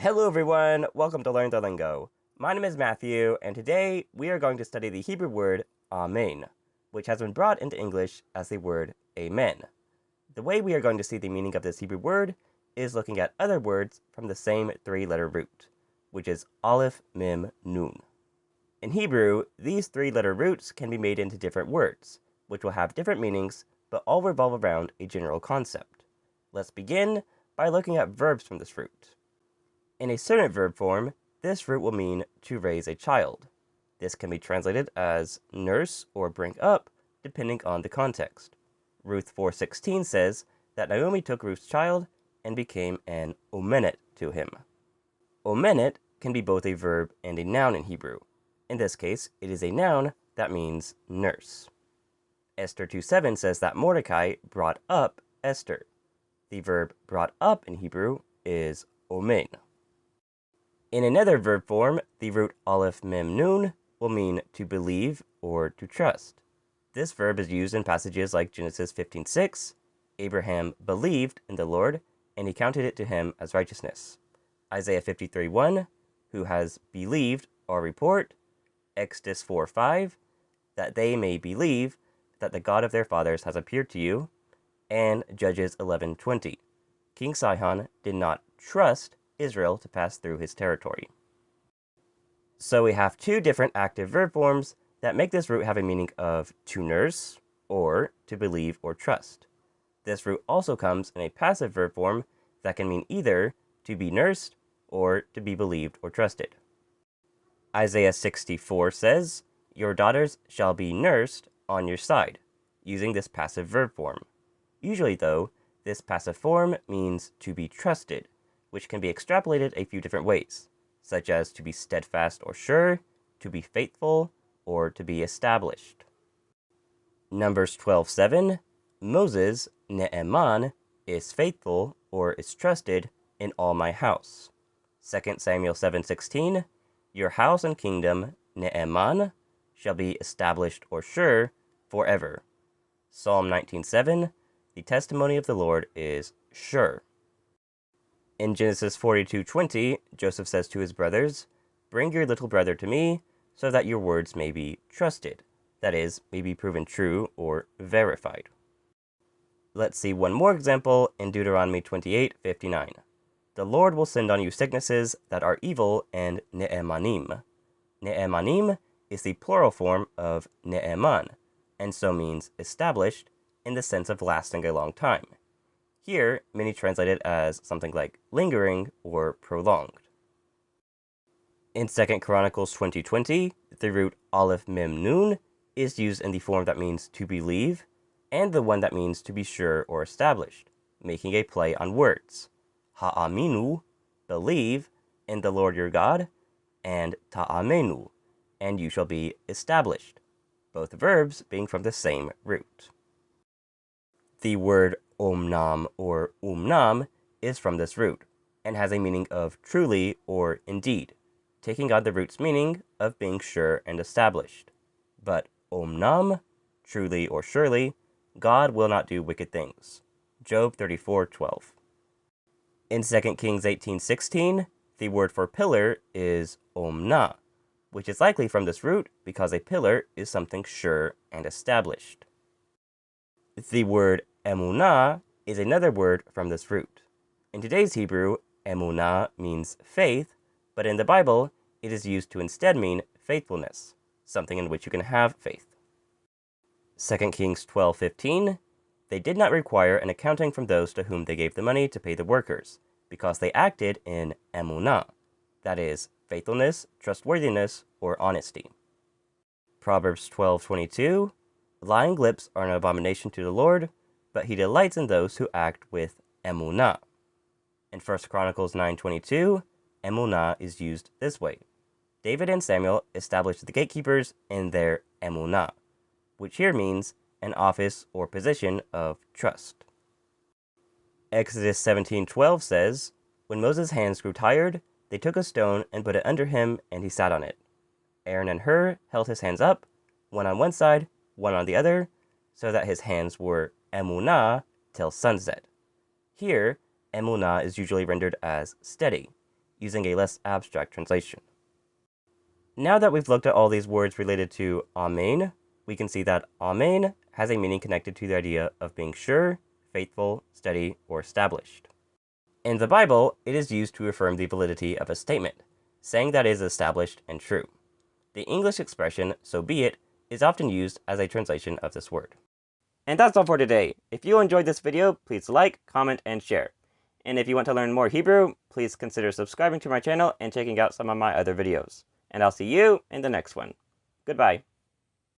Hello everyone, welcome to Learn the Lingo. My name is Matthew, and today we are going to study the Hebrew word Amen, which has been brought into English as the word Amen. The way we are going to see the meaning of this Hebrew word is looking at other words from the same three-letter root, which is Aleph, Mem, Nun. In Hebrew, these three-letter roots can be made into different words, which will have different meanings, but all revolve around a general concept. Let's begin by looking at verbs from this root. In a certain verb form, this root will mean to raise a child. This can be translated as nurse or bring up, depending on the context. Ruth 4:16 says that Naomi took Ruth's child and became an omenet to him. Omenet can be both a verb and a noun in Hebrew. In this case, it is a noun that means nurse. Esther 2:7 says that Mordecai brought up Esther. The verb brought up in Hebrew is omen. In another verb form, the root aleph mem nun will mean to believe or to trust. This verb is used in passages like Genesis 15:6, Abraham believed in the Lord, and he counted it to him as righteousness. Isaiah 53:1, who has believed or report, Exodus 4:5, that they may believe that the God of their fathers has appeared to you, and Judges 11:20. King Sihon did not trust Israel to pass through his territory. So we have two different active verb forms that make this root have a meaning of to nurse or to believe or trust. This root also comes in a passive verb form that can mean either to be nursed or to be believed or trusted. Isaiah 64 says, "Your daughters shall be nursed on your side," using this passive verb form. Usually, though, this passive form means to be trusted, which can be extrapolated a few different ways, such as to be steadfast or sure, to be faithful, or to be established. Numbers 12:7, Moses, ne'eman, is faithful or is trusted in all my house. 2 Samuel 7:16, your house and kingdom, ne'eman, shall be established or sure forever. Psalm 19:7, the testimony of the Lord is sure. In Genesis 42:20, Joseph says to his brothers, "Bring your little brother to me, so that your words may be trusted," that is, may be proven true or verified. Let's see one more example in Deuteronomy 28:59. The Lord will send on you sicknesses that are evil and ne'emanim. Ne'emanim is the plural form of ne'eman, and so means established in the sense of lasting a long time. Here, many translate it as something like lingering or prolonged. In 2 Chronicles 20:20, the root aleph mem nun is used in the form that means to believe, and the one that means to be sure or established, making a play on words. Ha'aminu, believe, in the Lord your God, and ta'amenu, and you shall be established, both verbs being from the same root. The word omnam or umnam is from this root, and has a meaning of truly or indeed, taking on the root's meaning of being sure and established. But omnam, truly or surely, God will not do wicked things. Job 34:12. In 2 Kings 18:16, the word for pillar is omna, which is likely from this root because a pillar is something sure and established. The word emunah is another word from this root. In today's Hebrew, emunah means faith, but in the Bible, it is used to instead mean faithfulness, something in which you can have faith. 2 Kings 12:15, they did not require an accounting from those to whom they gave the money to pay the workers, because they acted in emunah, that is, faithfulness, trustworthiness, or honesty. Proverbs 12:22, lying lips are an abomination to the Lord, but he delights in those who act with emunah. In 1 Chronicles 9:22, emunah is used this way. David and Samuel established the gatekeepers in their emunah, which here means an office or position of trust. Exodus 17:12 says, when Moses' hands grew tired, they took a stone and put it under him, and he sat on it. Aaron and Hur held his hands up, one on one side, one on the other, so that his hands were emunah till sunset. Here, emunah is usually rendered as steady. using a less abstract translation. Now that we've looked at all these words related to amen, we can see that amen has a meaning connected to the idea of being sure, faithful, steady, or established. In the Bible, it is used to affirm the validity of a statement, saying that it is established and true. The English expression, so be it, is often used as a translation of this word. And that's all for today. If you enjoyed this video, please like, comment, and share. And if you want to learn more Hebrew, please consider subscribing to my channel and checking out some of my other videos. And I'll see you in the next one. Goodbye.